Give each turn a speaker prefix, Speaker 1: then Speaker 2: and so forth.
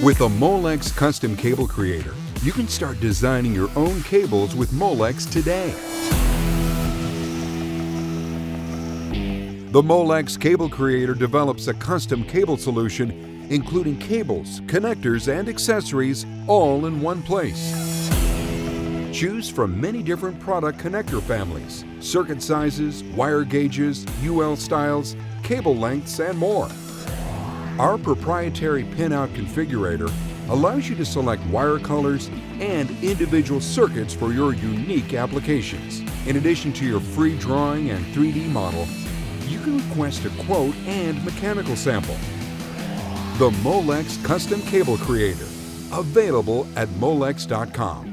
Speaker 1: With a Molex Custom Cable Creator, you can start designing your own cables with Molex today. The Molex Cable Creator develops a custom cable solution including cables, connectors, and accessories all in one place. Choose from many different product connector families, circuit sizes, wire gauges, UL styles, cable lengths, and more. Our proprietary pinout configurator allows you to select wire colors and individual circuits for your unique applications. In addition to your free drawing and 3D model, you can request a quote and mechanical sample. The Molex Custom Cable Creator, available at molex.com.